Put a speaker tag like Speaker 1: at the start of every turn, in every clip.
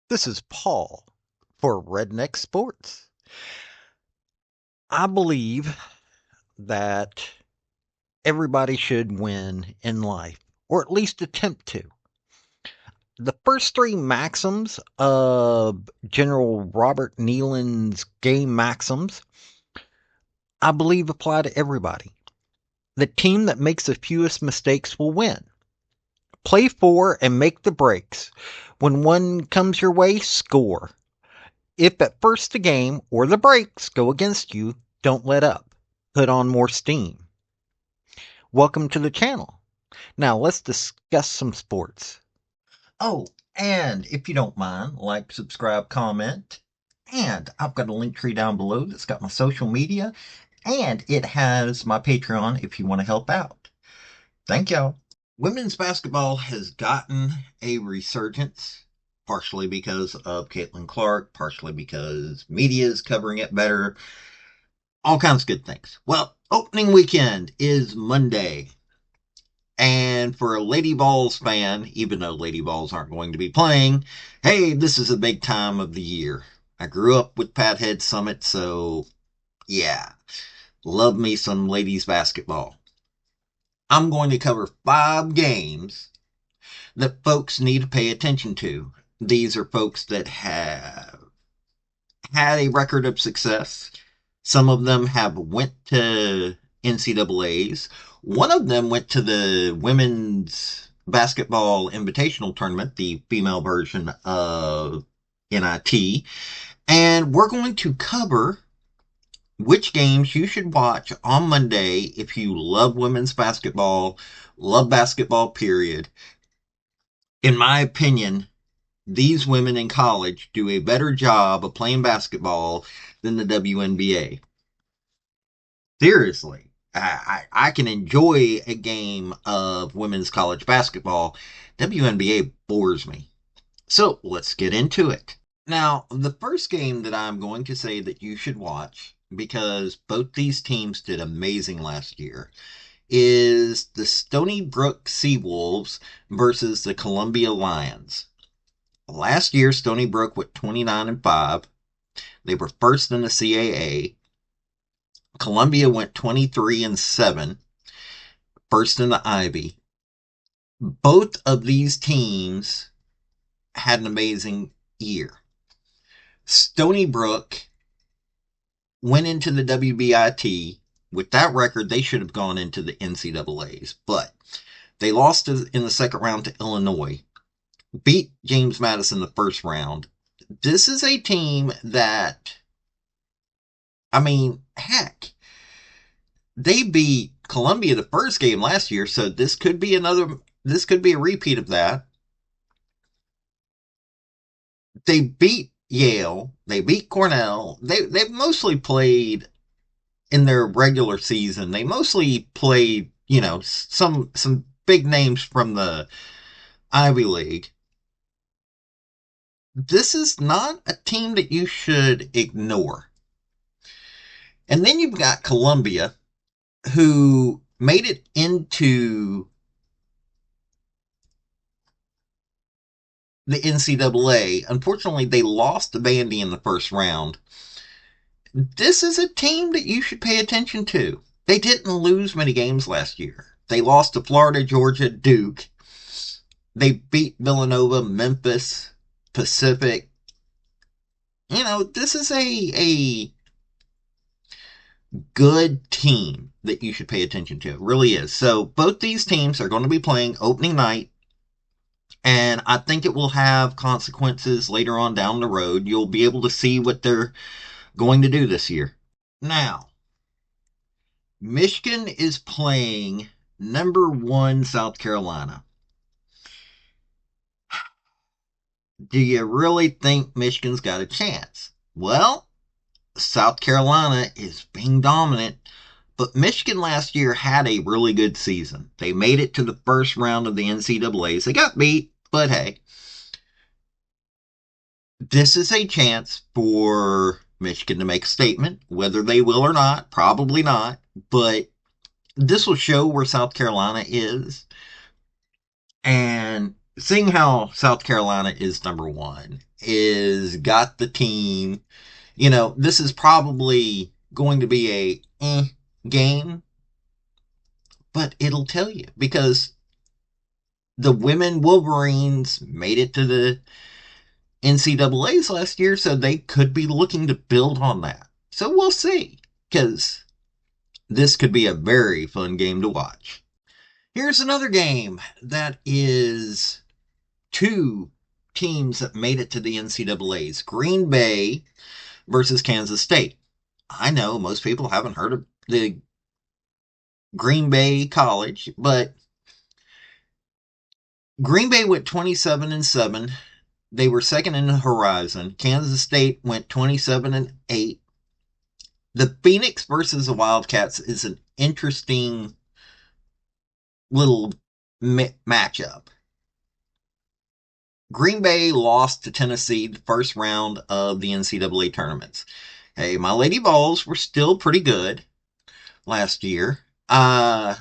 Speaker 1: This is Paul for Redneck Sports. I believe that everybody should win in life, or at least attempt to. The first three maxims of General Robert Nealon's game maxims, I believe apply to everybody. The team that makes the fewest mistakes will win. Play for and make the breaks. When one comes your way, score. If at first the game or the breaks go against you, don't let up. Put on more steam. Welcome to the channel. Now let's discuss some sports. Oh, and if you don't mind, like, subscribe, comment. And I've got a link tree down below that's got my social media, and it has my Patreon if you want to help out. Thank y'all. Women's basketball has gotten a resurgence, partially because of Caitlin Clark, partially because media is covering it better, all kinds of good things. Well, opening weekend is Monday. And for a Lady Vols fan, even though Lady Vols aren't going to be playing, hey, this is a big time of the year. I grew up with Pathead Summit, so yeah, love me some ladies basketball. I'm going to cover 5 games that folks need to pay attention to. These are folks that have had a record of success. Some of them have went to NCAAs. One of them went to the Women's Basketball Invitational Tournament, the female version of NIT. And we're going to cover which games you should watch on Monday if you love women's basketball, love basketball, period. In my opinion, these women in college do a better job of playing basketball than the WNBA. Seriously, I can enjoy a game of women's college basketball. WNBA bores me. So let's get into it. Now, the first game that I'm going to say that you should watch, because both these teams did amazing last year, is the Stony Brook Seawolves versus the Columbia Lions. Last year, Stony Brook went 29-5. They were first in the CAA. Columbia went 23-7, first in the Ivy. Both of these teams had an amazing year. Stony Brook went into the WBIT. With that record, they should have gone into the NCAAs, but they lost in the second round to Illinois, beat James Madison the first round. This is a team that, I mean, heck, they beat Columbia the first game last year, so this could be a repeat of that. They beat Yale, they beat Cornell. They've mostly played in their regular season. They mostly played, some big names from the Ivy League. This is not a team that you should ignore. And then you've got Columbia, who made it into the NCAA. Unfortunately, they lost to Vandy in the first round. This is a team that you should pay attention to. They didn't lose many games last year. They lost to Florida, Georgia, Duke. They beat Villanova, Memphis, Pacific. This is a good team that you should pay attention to. It really is. So both these teams are going to be playing opening night, and I think it will have consequences later on down the road. You'll be able to see what they're going to do this year. Now, Michigan is playing number 1 South Carolina. Do you really think Michigan's got a chance? Well, South Carolina is being dominant, but Michigan last year had a really good season. They made it to the first round of the NCAAs. They got beat, but hey. This is a chance for Michigan to make a statement. Whether they will or not, probably not, but this will show where South Carolina is. And seeing how South Carolina is number one, is got the team, this is probably going to be a game, but it'll tell you because the women Wolverines made it to the NCAA's last year, so they could be looking to build on that. So we'll see, because this could be a very fun game to watch. Here's another game that is two teams that made it to the NCAA's. Green Bay versus Kansas State. I know most people haven't heard of the Green Bay College, but Green Bay went 27-7. They were second in the Horizon. Kansas State went 27-8. The Phoenix versus the Wildcats is an interesting little matchup. Green Bay lost to Tennessee the first round of the NCAA tournaments. Hey, my Lady Vols were still pretty good last year. Kansas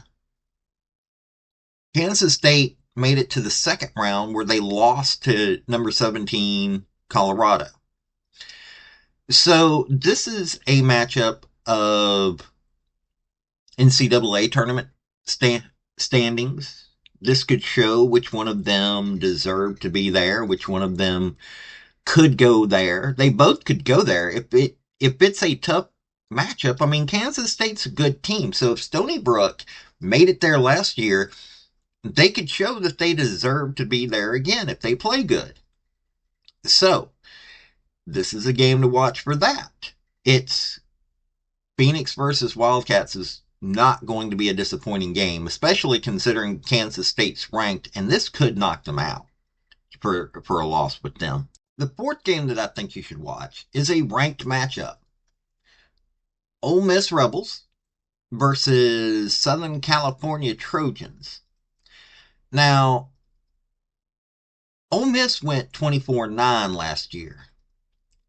Speaker 1: State made it to the second round where they lost to number 17 Colorado. So this is a matchup of NCAA tournament standings. This could show which one of them deserved to be there, which one of them could go there. They both could go there if it's a tough matchup. I mean, Kansas State's a good team, so if Stony Brook made it there last year, they could show that they deserve to be there again if they play good. So this is a game to watch for that. It's Phoenix versus Wildcats is not going to be a disappointing game, especially considering Kansas State's ranked, and this could knock them out for a loss with them. The fourth game that I think you should watch is a ranked matchup. Ole Miss Rebels versus Southern California Trojans. Now, Ole Miss went 24-9 last year.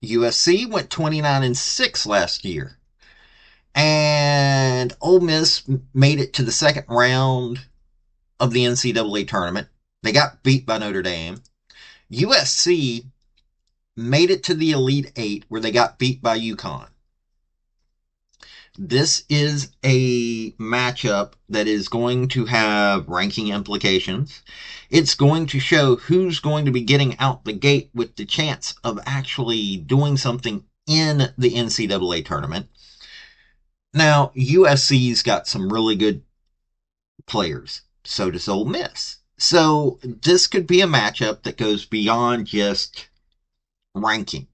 Speaker 1: USC went 29-6 last year. And Ole Miss made it to the second round of the NCAA tournament. They got beat by Notre Dame. USC made it to the Elite Eight where they got beat by UConn. This is a matchup that is going to have ranking implications. It's going to show who's going to be getting out the gate with the chance of actually doing something in the NCAA tournament. Now, USC's got some really good players. So does Ole Miss. So this could be a matchup that goes beyond just ranking.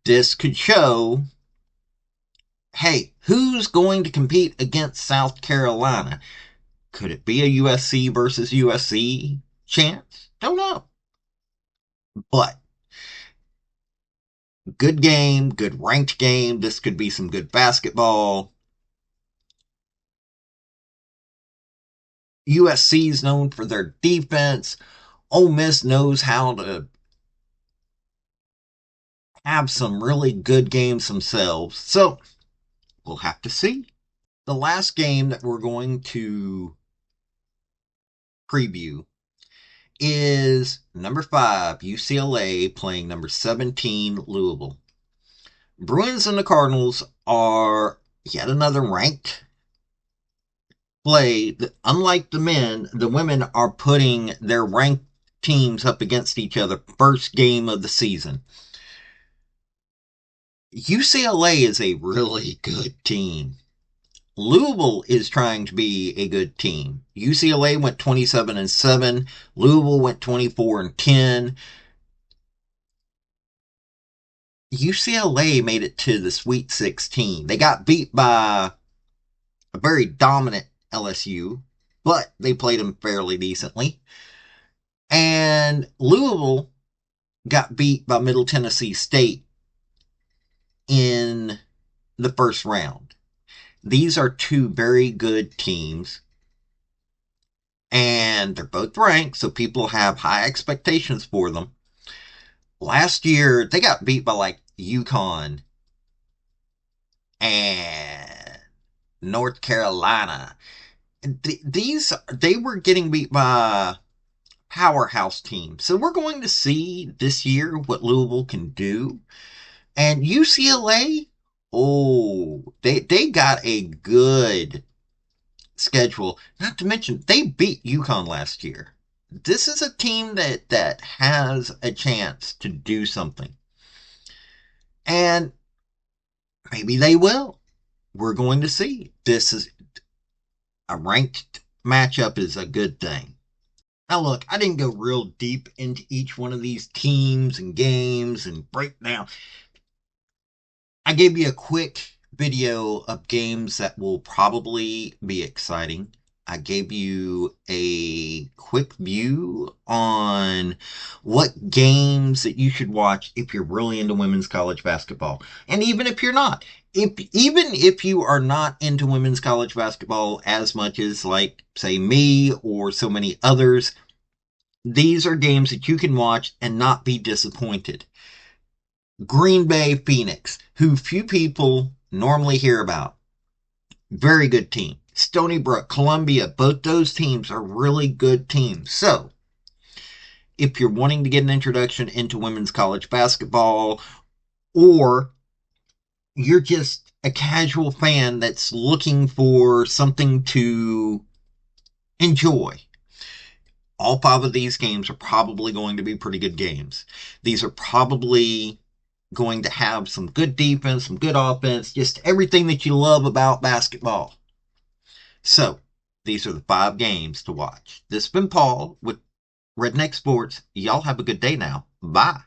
Speaker 1: This could show, hey, who's going to compete against South Carolina? Could it be a USC versus USC chance? Don't know. But good game, good ranked game. This could be some good basketball. USC is known for their defense. Ole Miss knows how to have some really good games themselves. So we'll have to see. The last game that we're going to preview is number 5, UCLA playing number 17, Louisville. Bruins and the Cardinals are yet another ranked play. Unlike the men, the women are putting their ranked teams up against each other first game of the season. UCLA is a really good team. Louisville is trying to be a good team. UCLA went 27-7. Louisville went 24-10. UCLA made it to the Sweet 16. They got beat by a very dominant LSU, but they played them fairly decently. And Louisville got beat by Middle Tennessee State in the first round. These are two very good teams, and they're both ranked, so people have high expectations for them. Last year, they got beat by like UConn and North Carolina. They were getting beat by
Speaker 2: powerhouse team. So we're going to see this year what Louisville can do. And UCLA, oh, they got a good schedule. Not to mention they beat UConn last year. This is a team that has a chance to do something. And maybe they will. We're going to see. This is a ranked matchup is a good thing. Now, look, I didn't go real deep into each one of these teams and games and breakdown. I gave you a quick video of games that will probably be exciting. I gave you a quick view on what games that you should watch if you're really into women's college basketball. And even if you're not, even if you are not into women's college basketball as much as, like, say, me or so many others, these are games that you can watch and not be disappointed. Green Bay Phoenix, who few people normally hear about. Very good team. Stony Brook, Columbia, both those teams are really good teams. So, if you're wanting to get an introduction into women's college basketball, or you're just a casual fan that's looking for something to enjoy, all five of these games are probably going to be pretty good games. These are probably going to have some good defense, some good offense, just everything that you love about basketball. So, these are the five games to watch. This has been Paul with Redneck Sports. Y'all have a good day now. Bye.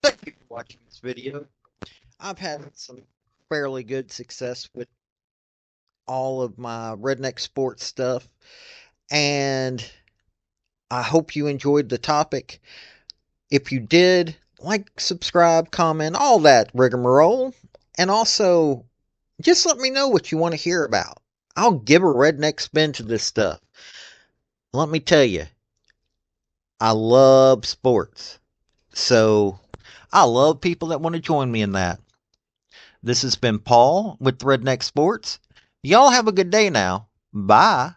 Speaker 1: Thank you for watching this video. I've had some fairly good success with all of my Redneck Sports stuff, and I hope you enjoyed the topic. If you did, like, subscribe, comment, all that rigmarole. And also, just let me know what you want to hear about. I'll give a redneck spin to this stuff. Let me tell you, I love sports. So, I love people that want to join me in that. This has been Paul with Redneck Sports. Y'all have a good day now. Bye.